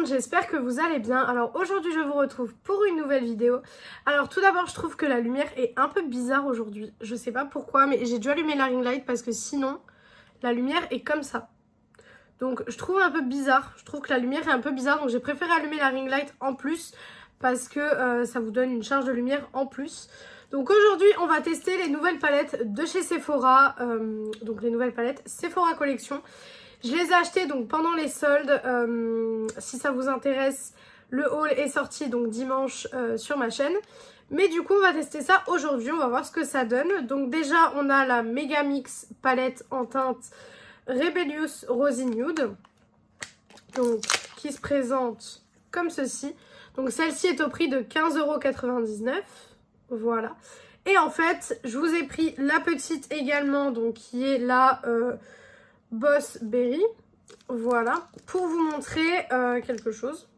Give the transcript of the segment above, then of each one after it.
j'espère que vous allez bien. Alors aujourd'hui je vous retrouve pour une nouvelle vidéo. Alors tout d'abord je trouve que la lumière est un peu bizarre aujourd'hui. Je sais pas pourquoi mais j'ai dû allumer la ring light parce que sinon la lumière est comme ça. Donc je trouve un peu bizarre, je trouve que la lumière est un peu bizarre donc j'ai préféré allumer la ring light en plus parce que ça vous donne une charge de lumière en plus. Donc aujourd'hui on va tester les nouvelles palettes de chez Sephora, donc les nouvelles palettes Sephora Collection. Je les ai achetées donc pendant les soldes, si ça vous intéresse, le haul est sorti donc dimanche sur ma chaîne. Mais du coup on va tester ça aujourd'hui, on va voir ce que ça donne. Donc déjà on a la Mega Mix palette en teinte Rebellious Rosy Nude, donc qui se présente comme ceci. Donc celle-ci est au prix de 15,99 €, voilà. Et en fait je vous ai pris la petite également, donc qui est la Boss Berry, voilà, pour vous montrer quelque chose.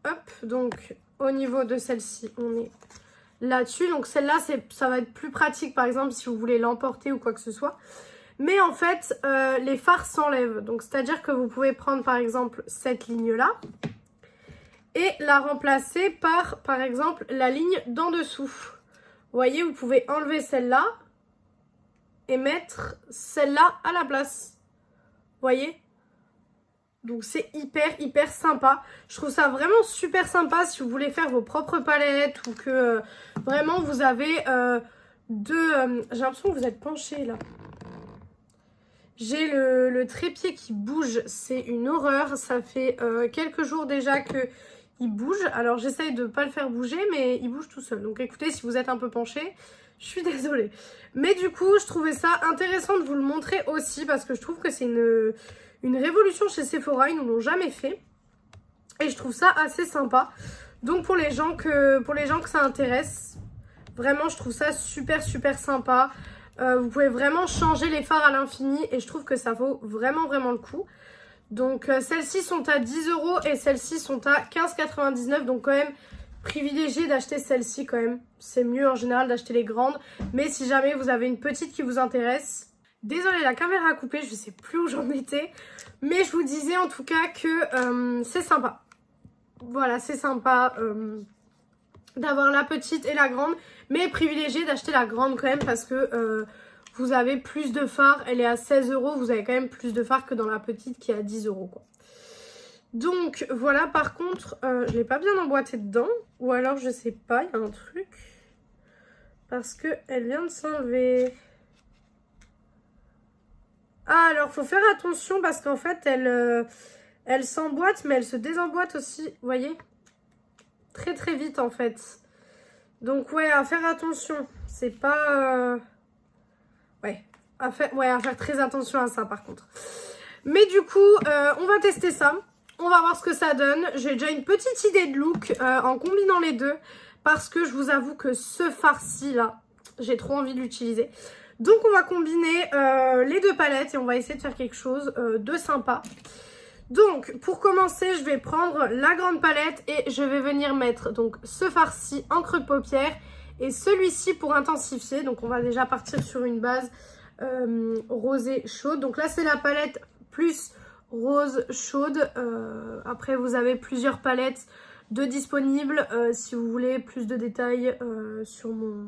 Hop, donc au niveau de celle-ci, on est là-dessus. Donc celle-là, ça va être plus pratique, par exemple, si vous voulez l'emporter ou quoi que ce soit. Mais en fait, les fards s'enlèvent. Donc c'est-à-dire que vous pouvez prendre, par exemple, cette ligne-là et la remplacer par exemple, la ligne d'en dessous. Vous voyez, vous pouvez enlever celle-là et mettre celle-là à la place. Voyez, donc c'est hyper sympa. Je trouve ça vraiment super sympa si vous voulez faire vos propres palettes ou que vraiment vous avez j'ai l'impression que vous êtes penché là. J'ai le trépied qui bouge, c'est une horreur. Ça fait quelques jours déjà que il bouge. Alors j'essaye de ne pas le faire bouger mais il bouge tout seul. Donc écoutez, si vous êtes un peu penché, je suis désolée. Mais du coup, je trouvais ça intéressant de vous le montrer aussi parce que je trouve que c'est une révolution chez Sephora. Ils ne l'ont jamais fait. Et je trouve ça assez sympa. Donc pour les gens que ça intéresse, vraiment, je trouve ça super sympa. Vous pouvez vraiment changer les fards à l'infini et je trouve que ça vaut vraiment le coup. Donc celles-ci sont à 10 € et celles-ci sont à 15,99 €. Donc quand même, privilégié d'acheter celle-ci quand même. C'est mieux en général d'acheter les grandes. Mais si jamais vous avez une petite qui vous intéresse. Désolée, la caméra a coupé, je sais plus où j'en étais. Mais je vous disais en tout cas que c'est sympa. Voilà, c'est sympa d'avoir la petite et la grande. Mais privilégié d'acheter la grande quand même parce que vous avez plus de fards. Elle est à 16 €, vous avez quand même plus de fards que dans la petite qui est à 10 € quoi. Donc voilà, par contre, je l'ai pas bien emboîté dedans. Ou alors je sais pas, il y a un truc. Parce que elle vient de s'enlever. Ah, alors faut faire attention parce qu'en fait elle s'emboîte mais elle se désemboîte aussi, vous voyez. Très vite en fait. Donc ouais, à faire attention. C'est pas... Ouais, à faire très attention à ça par contre. Mais du coup, on va tester ça. On va voir ce que ça donne. J'ai déjà une petite idée de look en combinant les deux. Parce que je vous avoue que ce farci là, j'ai trop envie de l'utiliser. Donc on va combiner les deux palettes et on va essayer de faire quelque chose de sympa. Donc pour commencer, je vais prendre la grande palette et je vais venir mettre donc ce farci en creux de paupière et celui-ci pour intensifier. Donc on va déjà partir sur une base rosée chaude. Donc là c'est la palette plus rose chaude. Après vous avez plusieurs palettes de disponibles. Si vous voulez plus de détails sur mon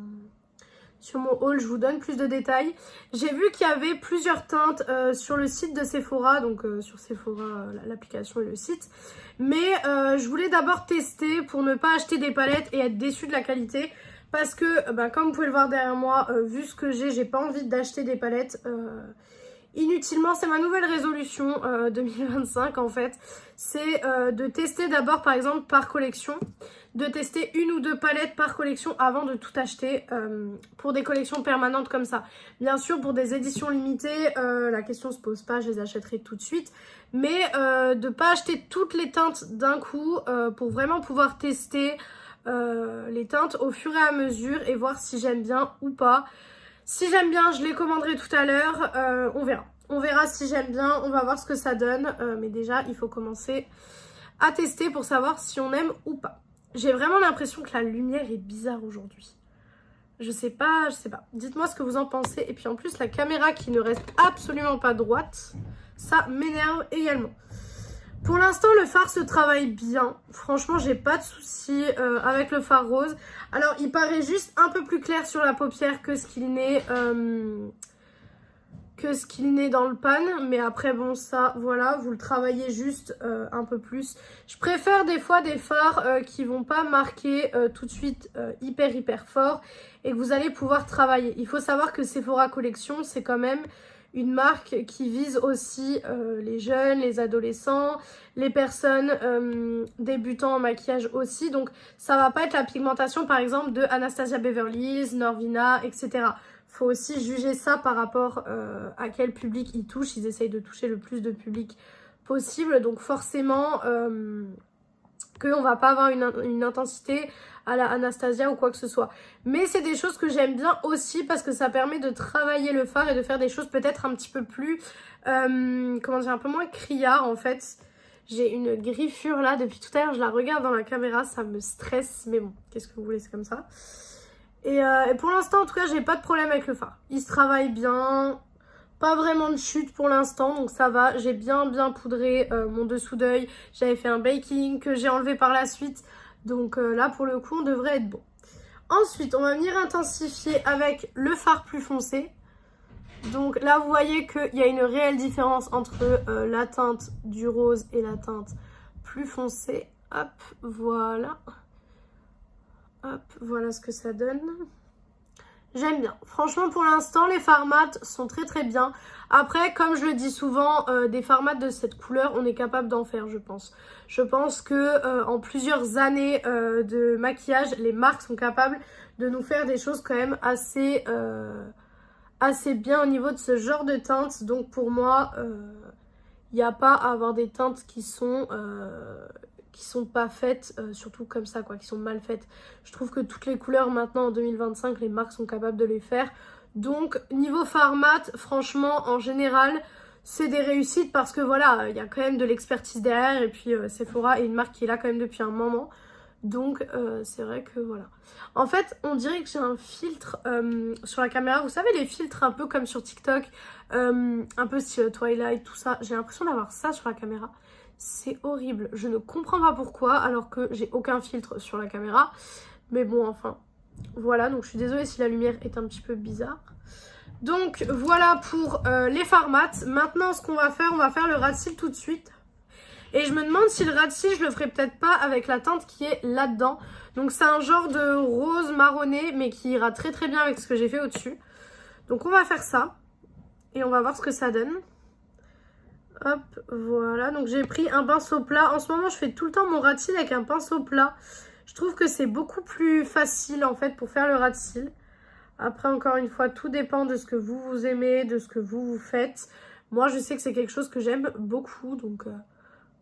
haul, je vous donne plus de détails. J'ai vu qu'il y avait plusieurs teintes sur le site de Sephora, donc sur Sephora, l'application et le site. Mais je voulais d'abord tester pour ne pas acheter des palettes et être déçue de la qualité. Parce que, comme vous pouvez le voir derrière moi, vu ce que j'ai pas envie d'acheter des palettes inutilement. C'est ma nouvelle résolution 2025 en fait. C'est de tester d'abord par exemple par collection. De tester une ou deux palettes par collection avant de tout acheter pour des collections permanentes comme ça. Bien sûr pour des éditions limitées, la question se pose pas, je les achèterai tout de suite. Mais de pas acheter toutes les teintes d'un coup pour vraiment pouvoir tester les teintes au fur et à mesure et voir si j'aime bien ou pas. Si j'aime bien, je les commanderai tout à l'heure, on verra. On verra si j'aime bien, on va voir ce que ça donne. Mais déjà, il faut commencer à tester pour savoir si on aime ou pas. J'ai vraiment l'impression que la lumière est bizarre aujourd'hui. Je sais pas. Dites-moi ce que vous en pensez. Et puis en plus, la caméra qui ne reste absolument pas droite, ça m'énerve également. Pour l'instant, le fard se travaille bien. Franchement, j'ai pas de soucis avec le fard rose. Alors, il paraît juste un peu plus clair sur la paupière que ce qu'il n'est dans le pan. Mais après, bon, ça, voilà, vous le travaillez juste un peu plus. Je préfère des fois des fards qui vont pas marquer tout de suite hyper fort et que vous allez pouvoir travailler. Il faut savoir que Sephora Collection, c'est quand même une marque qui vise aussi les jeunes, les adolescents, les personnes débutant en maquillage aussi. Donc ça va pas être la pigmentation par exemple de Anastasia Beverly Hills, Norvina, etc. Faut aussi juger ça par rapport à quel public ils touchent. Ils essayent de toucher le plus de public possible. Donc forcément qu'on va pas avoir une intensité à la Anastasia ou quoi que ce soit. Mais c'est des choses que j'aime bien aussi parce que ça permet de travailler le fard et de faire des choses peut-être un petit peu plus, comment dire, un peu moins criard en fait. J'ai une griffure là, depuis tout à l'heure je la regarde dans la caméra, ça me stresse, mais bon, qu'est-ce que vous voulez, c'est comme ça. Et pour l'instant en tout cas j'ai pas de problème avec le fard. Il se travaille bien, pas vraiment de chute pour l'instant, donc ça va. J'ai bien poudré mon dessous d'œil, j'avais fait un baking que j'ai enlevé par la suite. Donc là, pour le coup, on devrait être bon. Ensuite, on va venir intensifier avec le fard plus foncé. Donc là, vous voyez qu'il y a une réelle différence entre la teinte du rose et la teinte plus foncée. Hop, voilà. Hop, voilà ce que ça donne. J'aime bien. Franchement, pour l'instant, les fards mat sont très bien. Après, comme je le dis souvent, des fards mat de cette couleur, on est capable d'en faire, je pense. Je pense que en plusieurs années de maquillage, les marques sont capables de nous faire des choses quand même assez bien au niveau de ce genre de teinte. Donc pour moi, il n'y a pas à avoir des teintes qui sont pas faites, surtout comme ça quoi, qui sont mal faites. Je trouve que toutes les couleurs maintenant en 2025, les marques sont capables de les faire. Donc niveau fard mat, franchement en général c'est des réussites parce que voilà, il y a quand même de l'expertise derrière et puis Sephora est une marque qui est là quand même depuis un moment. Donc c'est vrai que voilà. En fait on dirait que j'ai un filtre sur la caméra, vous savez les filtres un peu comme sur TikTok, un peu style Twilight, tout ça. J'ai l'impression d'avoir ça sur la caméra. C'est horrible, je ne comprends pas pourquoi alors que j'ai aucun filtre sur la caméra. Mais bon enfin, voilà, donc je suis désolée si la lumière est un petit peu bizarre. Donc voilà pour les fards mat. Maintenant ce qu'on va faire, on va faire le ras de cils tout de suite. Et je me demande si le ras de cils je le ferai peut-être pas avec la teinte qui est là-dedans. Donc c'est un genre de rose marronné mais qui ira très bien avec ce que j'ai fait au-dessus. Donc on va faire ça et on va voir ce que ça donne. Hop, voilà, donc j'ai pris un pinceau plat. En ce moment, je fais tout le temps mon ras de cils avec un pinceau plat. Je trouve que c'est beaucoup plus facile, en fait, pour faire le ras de cils. Après, encore une fois, tout dépend de ce que vous aimez, de ce que vous faites. Moi, je sais que c'est quelque chose que j'aime beaucoup, donc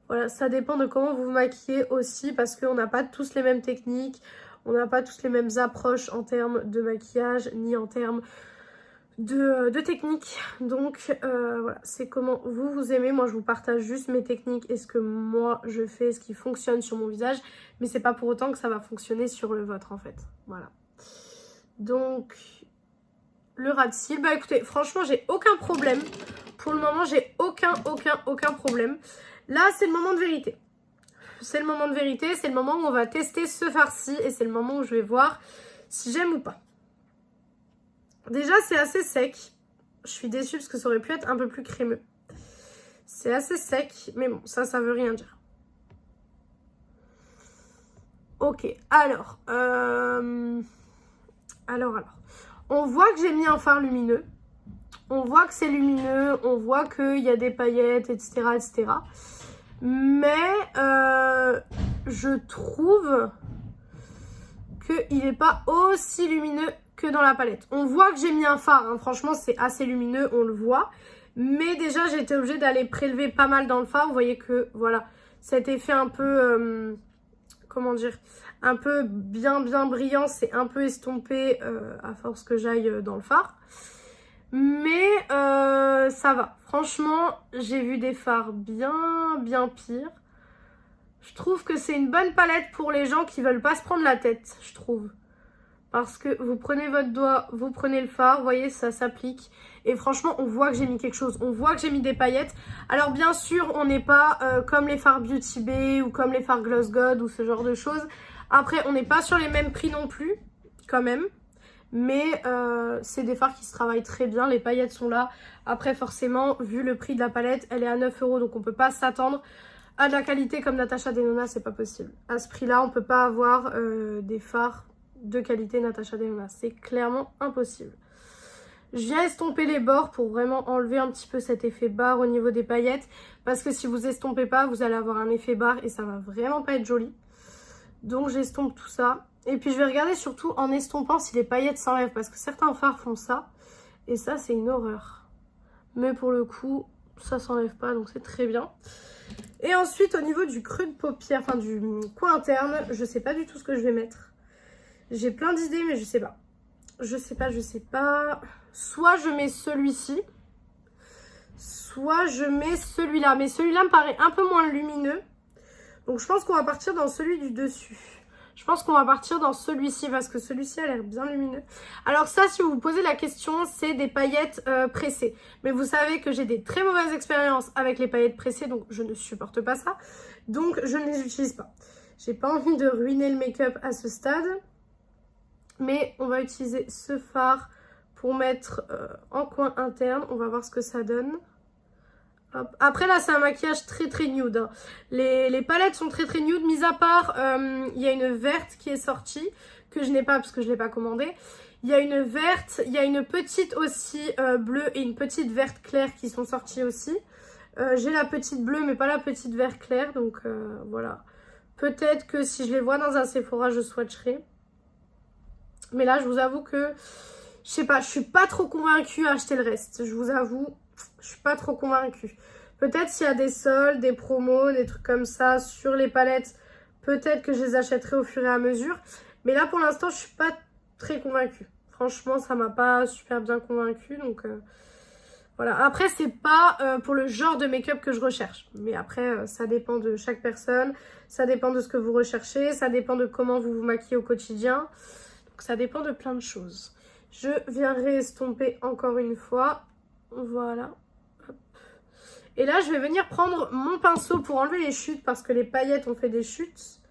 voilà, ça dépend de comment vous vous maquillez aussi, parce qu'on n'a pas tous les mêmes techniques, on n'a pas tous les mêmes approches en termes de maquillage, ni en termes de techniques. Donc voilà, c'est comment vous aimez. Moi je vous partage juste mes techniques et ce que moi je fais, ce qui fonctionne sur mon visage, mais c'est pas pour autant que ça va fonctionner sur le vôtre en fait. Voilà, donc le ras de cils, bah écoutez, franchement j'ai aucun problème pour le moment, j'ai aucun problème. Là c'est le moment de vérité, c'est le moment de vérité, c'est le moment où on va tester ce fard-ci et c'est le moment où je vais voir si j'aime ou pas. Déjà, c'est assez sec. Je suis déçue parce que ça aurait pu être un peu plus crémeux. C'est assez sec, mais bon, ça veut rien dire. Ok, alors. Alors. On voit que j'ai mis un fard lumineux. On voit que c'est lumineux. On voit qu'il y a des paillettes, etc. Mais je trouve qu'il n'est pas aussi lumineux que dans la palette. On voit que j'ai mis un fard, hein. Franchement c'est assez lumineux, on le voit. Mais déjà j'ai été obligée d'aller prélever pas mal dans le fard. Vous voyez que voilà, cet effet un peu, comment dire, un peu bien brillant, c'est un peu estompé à force que j'aille dans le fard. Mais ça va. Franchement, j'ai vu des fards bien pires. Je trouve que c'est une bonne palette pour les gens qui veulent pas se prendre la tête, je trouve. Parce que vous prenez votre doigt, vous prenez le fard, vous voyez, ça s'applique. Et franchement, on voit que j'ai mis quelque chose. On voit que j'ai mis des paillettes. Alors bien sûr, on n'est pas comme les fards Beauty Bay ou comme les fards Gloss God ou ce genre de choses. Après, on n'est pas sur les mêmes prix non plus, quand même. Mais c'est des fards qui se travaillent très bien. Les paillettes sont là. Après, forcément, vu le prix de la palette, elle est à 9 €. Donc on peut pas s'attendre à de la qualité comme Natasha Denona, c'est pas possible. À ce prix-là, on peut pas avoir des fards de qualité Natasha Denona. C'est clairement impossible. Je viens estomper les bords pour vraiment enlever un petit peu cet effet barre au niveau des paillettes. Parce que si vous estompez pas, vous allez avoir un effet barre et ça va vraiment pas être joli. Donc j'estompe tout ça. Et puis je vais regarder surtout en estompant si les paillettes s'enlèvent. Parce que certains fards font ça. Et ça, c'est une horreur. Mais pour le coup, ça s'enlève pas. Donc c'est très bien. Et ensuite, au niveau du creux de paupière, enfin du coin interne, je sais pas du tout ce que je vais mettre. J'ai plein d'idées, mais je sais pas. Je sais pas. Soit je mets celui-ci, soit je mets celui-là. Mais celui-là me paraît un peu moins lumineux. Donc je pense qu'on va partir dans celui du dessus. Je pense qu'on va partir dans celui-ci parce que celui-ci a l'air bien lumineux. Alors ça, si vous vous posez la question, c'est des paillettes pressées. Mais vous savez que j'ai des très mauvaises expériences avec les paillettes pressées, donc je ne supporte pas ça. Donc je ne les utilise pas. J'ai pas envie de ruiner le make-up à ce stade. Mais on va utiliser ce fard pour mettre en coin interne. On va voir ce que ça donne. Hop. Après là, c'est un maquillage très nude. Hein. Les palettes sont très nude. Mis à part, il y a une verte qui est sortie. Que je n'ai pas parce que je ne l'ai pas commandée. Il y a une verte. Il y a une petite aussi bleue et une petite verte claire qui sont sorties aussi. J'ai la petite bleue mais pas la petite vert claire. Donc voilà. Peut-être que si je les vois dans un Sephora, je swatcherai. Mais là, je vous avoue que, je sais pas, je suis pas trop convaincue à acheter le reste. Je vous avoue, je suis pas trop convaincue. Peut-être s'il y a des soldes, des promos, des trucs comme ça sur les palettes, peut-être que je les achèterai au fur et à mesure. Mais là, pour l'instant, je suis pas très convaincue. Franchement, ça m'a pas super bien convaincue. Donc, voilà. Après, c'est pas pour le genre de make-up que je recherche. Mais après, ça dépend de chaque personne. Ça dépend de ce que vous recherchez. Ça dépend de comment vous vous maquillez au quotidien. Ça dépend de plein de choses. Je viens réestomper encore une fois. Voilà. Hop. Et là, je vais venir prendre mon pinceau pour enlever les chutes parce que les paillettes ont fait des chutes.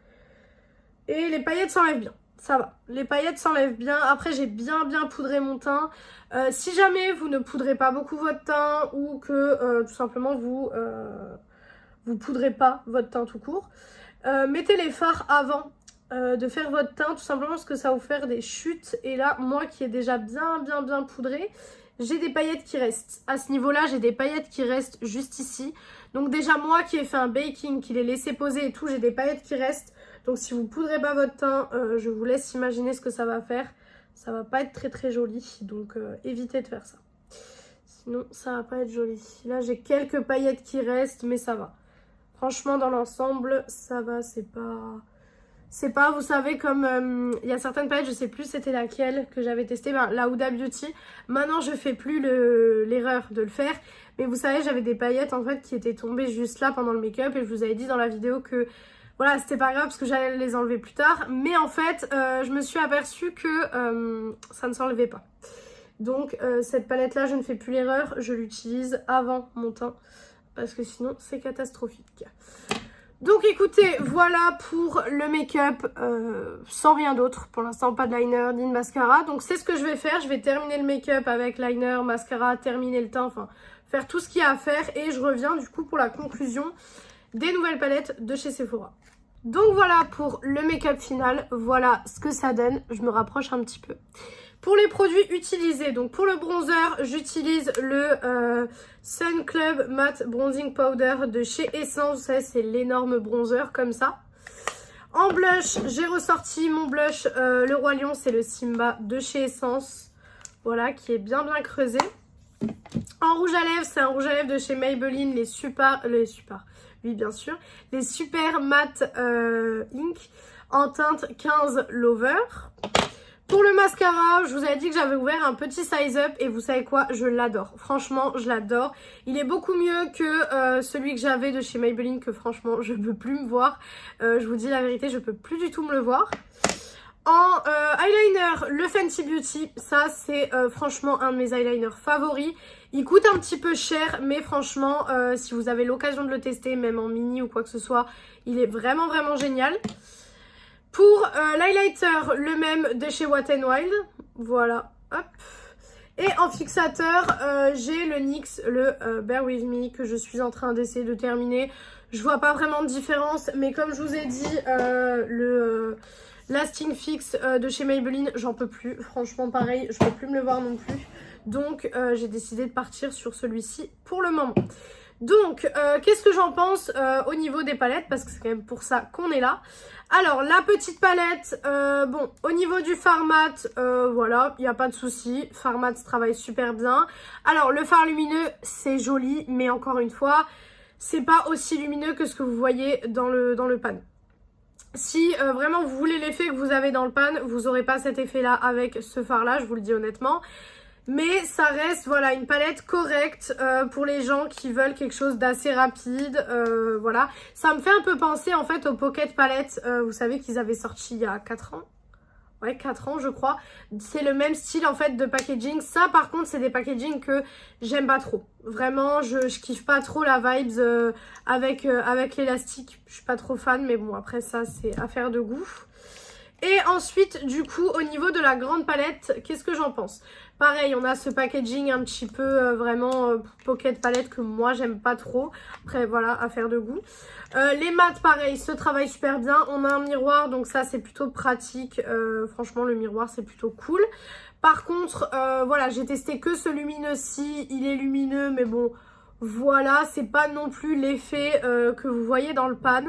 Et les paillettes s'enlèvent bien. Ça va. Les paillettes s'enlèvent bien. Après, j'ai bien poudré mon teint. Si jamais vous ne poudrez pas beaucoup votre teint ou que tout simplement vous poudrez pas votre teint tout court, mettez les fards avant. De faire votre teint tout simplement parce que ça va vous faire des chutes. Et là, moi qui ai déjà bien poudré, j'ai des paillettes qui restent. À ce niveau-là, j'ai des paillettes qui restent juste ici. Donc déjà, moi qui ai fait un baking, qui l'ai laissé poser et tout, j'ai des paillettes qui restent. Donc si vous poudrez pas votre teint, je vous laisse imaginer ce que ça va faire. Ça va pas être très joli. Donc évitez de faire ça. Sinon, ça va pas être joli. Là, j'ai quelques paillettes qui restent, mais ça va. Franchement, dans l'ensemble, ça va, c'est pas, vous savez, comme il y a certaines paillettes, je sais plus c'était laquelle que j'avais testé, la Huda Beauty. Maintenant, je fais plus l'erreur de le faire. Mais vous savez, j'avais des paillettes en fait qui étaient tombées juste là pendant le make-up. Et je vous avais dit dans la vidéo que voilà, c'était pas grave parce que j'allais les enlever plus tard. Mais en fait, je me suis aperçue que ça ne s'enlevait pas. Donc, cette palette-là, je ne fais plus l'erreur. Je l'utilise avant mon teint parce que sinon, c'est catastrophique. Donc écoutez, voilà pour le make-up sans rien d'autre. Pour l'instant, pas de liner ni de mascara. Donc c'est ce que je vais faire. Je vais terminer le make-up avec liner, mascara, terminer le teint, enfin faire tout ce qu'il y a à faire. Et je reviens du coup pour la conclusion des nouvelles palettes de chez Sephora. Donc voilà pour le make-up final. Voilà ce que ça donne. Je me rapproche un petit peu. Pour les produits utilisés, donc pour le bronzer, j'utilise le Sun Club Matte Bronzing Powder de chez Essence. Vous savez, c'est l'énorme bronzer comme ça. En blush, j'ai ressorti mon blush Le Roi Lion, c'est le Simba de chez Essence. Voilà, qui est bien creusé. En rouge à lèvres, c'est un rouge à lèvres de chez Maybelline, oui bien sûr, les Super Matte Ink en teinte 15 Lover. Pour le mascara, je vous avais dit que j'avais ouvert un petit size up et vous savez quoi, je l'adore. Franchement, je l'adore. Il est beaucoup mieux que celui que j'avais de chez Maybelline que franchement, je ne peux plus me voir. Je vous dis la vérité, je ne peux plus du tout me le voir. En eyeliner, le Fenty Beauty, ça c'est franchement un de mes eyeliners favoris. Il coûte un petit peu cher, mais franchement, si vous avez l'occasion de le tester, même en mini ou quoi que ce soit, il est vraiment vraiment génial. Pour l'highlighter, le même de chez Wet n Wild, voilà, hop. Et en fixateur, j'ai le NYX, le Bear With Me, que je suis en train d'essayer de terminer. Je vois pas vraiment de différence, mais comme je vous ai dit, le Lasting Fix de chez Maybelline, j'en peux plus. Franchement, pareil, je peux plus me le voir non plus. Donc, j'ai décidé de partir sur celui-ci pour le moment. Donc, qu'est-ce que j'en pense au niveau des palettes, parce que c'est quand même pour ça qu'on est là. Alors, la petite palette, bon, au niveau du fard mat, voilà, il n'y a pas de souci. Fard mat travaille super bien. Alors, le fard lumineux, c'est joli, mais encore une fois, c'est pas aussi lumineux que ce que vous voyez dans le pan. Si vraiment vous voulez l'effet que vous avez dans le pan, vous n'aurez pas cet effet-là avec ce fard-là, je vous le dis honnêtement. Mais ça reste, voilà, une palette correcte pour les gens qui veulent quelque chose d'assez rapide, voilà. Ça me fait un peu penser, en fait, aux Pocket Palette, vous savez qu'ils avaient sorti il y a 4 ans. Ouais, 4 ans, je crois. C'est le même style, en fait, de packaging. Ça, par contre, c'est des packaging que j'aime pas trop. Vraiment, je kiffe pas trop la vibes avec l'élastique. Je suis pas trop fan, mais bon, après ça, c'est affaire de goût. Et ensuite, du coup, au niveau de la grande palette, qu'est-ce que j'en pense? Pareil, on a ce packaging un petit peu vraiment pocket palette que moi, j'aime pas trop. Après, voilà, affaire de goût. Les mats, pareil, se travaillent super bien. On a un miroir, donc ça, c'est plutôt pratique. Franchement, le miroir, c'est plutôt cool. Par contre, voilà, j'ai testé que ce lumineux-ci. Il est lumineux, mais bon, voilà, c'est pas non plus l'effet que vous voyez dans le pan.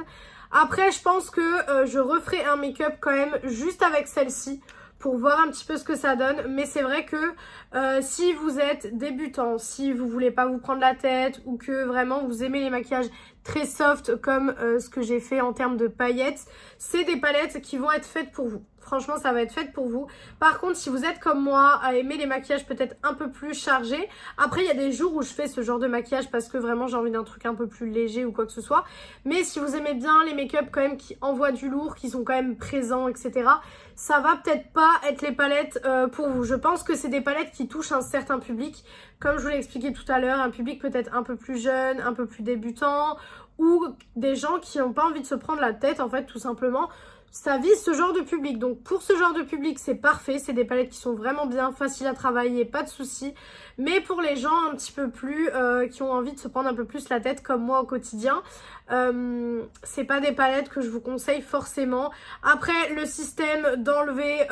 Après, je pense que je referai un make-up quand même juste avec celle-ci pour voir un petit peu ce que ça donne. Mais c'est vrai que si vous êtes débutant, si vous voulez pas vous prendre la tête ou que vraiment vous aimez les maquillages très soft comme ce que j'ai fait en termes de paillettes, c'est des palettes qui vont être faites pour vous. Franchement, ça va être fait pour vous. Par contre, si vous êtes comme moi à aimer les maquillages peut-être un peu plus chargés, après il y a des jours où je fais ce genre de maquillage parce que vraiment j'ai envie d'un truc un peu plus léger ou quoi que ce soit. Mais si vous aimez bien les make-up quand même qui envoient du lourd, qui sont quand même présents, etc., ça va peut-être pas être les palettes pour vous. Je pense que c'est des palettes qui touchent un certain public. Comme je vous l'ai expliqué tout à l'heure, un public peut-être un peu plus jeune, un peu plus débutant, ou des gens qui n'ont pas envie de se prendre la tête en fait tout simplement. Ça vise ce genre de public, donc pour ce genre de public c'est parfait, c'est des palettes qui sont vraiment bien, faciles à travailler, pas de soucis. Mais pour les gens un petit peu plus, qui ont envie de se prendre un peu plus la tête comme moi au quotidien, c'est pas des palettes que je vous conseille forcément. Après le système d'enlever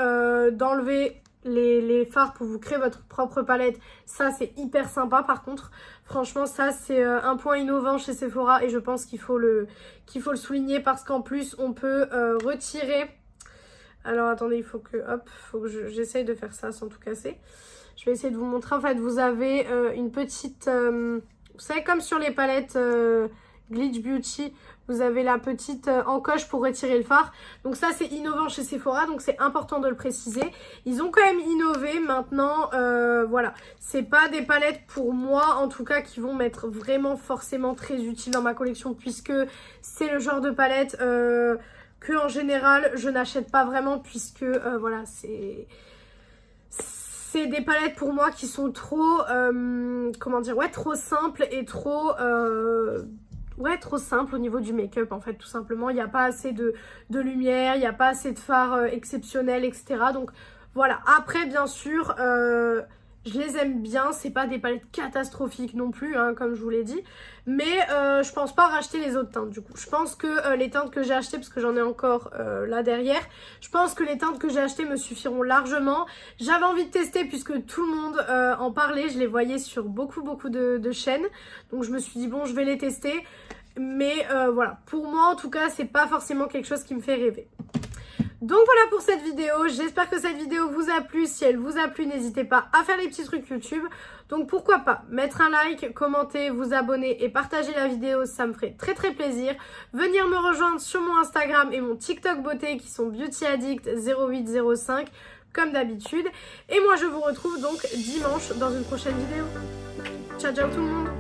les fards pour vous créer votre propre palette, ça c'est hyper sympa par contre. Franchement ça c'est un point innovant chez Sephora et je pense qu'il faut le souligner parce qu'en plus on peut retirer. Alors attendez, il faut que j'essaye de faire ça sans tout casser. Je vais essayer de vous montrer. En fait vous avez une petite, vous savez comme sur les palettes Glitch Beauty, vous avez la petite encoche pour retirer le fard. Donc ça c'est innovant chez Sephora, donc c'est important de le préciser. Ils ont quand même innové maintenant, voilà. C'est pas des palettes pour moi en tout cas qui vont m'être vraiment forcément très utiles dans ma collection puisque c'est le genre de palette que en général je n'achète pas vraiment puisque voilà c'est des palettes pour moi qui sont trop, comment dire, ouais trop simples et trop... ouais, trop simple au niveau du make-up en fait, tout simplement. Il n'y a pas assez de lumière, il n'y a pas assez de fard exceptionnel, etc. Donc voilà, après bien sûr, je les aime bien. C'est pas des palettes catastrophiques non plus, hein, comme je vous l'ai dit. Mais je pense pas racheter les autres teintes du coup. Je pense que les teintes que j'ai achetées, parce que j'en ai encore là derrière, je pense que les teintes que j'ai achetées me suffiront largement. J'avais envie de tester puisque tout le monde en parlait. Je les voyais sur beaucoup de chaînes. Donc je me suis dit bon, je vais les tester. Mais voilà, pour moi en tout cas, c'est pas forcément quelque chose qui me fait rêver. Donc voilà pour cette vidéo, j'espère que cette vidéo vous a plu. Si elle vous a plu, n'hésitez pas à faire les petits trucs YouTube. Donc pourquoi pas mettre un like, commenter, vous abonner et partager la vidéo, ça me ferait très plaisir. Venir me rejoindre sur mon Instagram et mon TikTok beauté qui sont beautyaddict0805 comme d'habitude. Et moi je vous retrouve donc dimanche dans une prochaine vidéo. Ciao ciao tout le monde.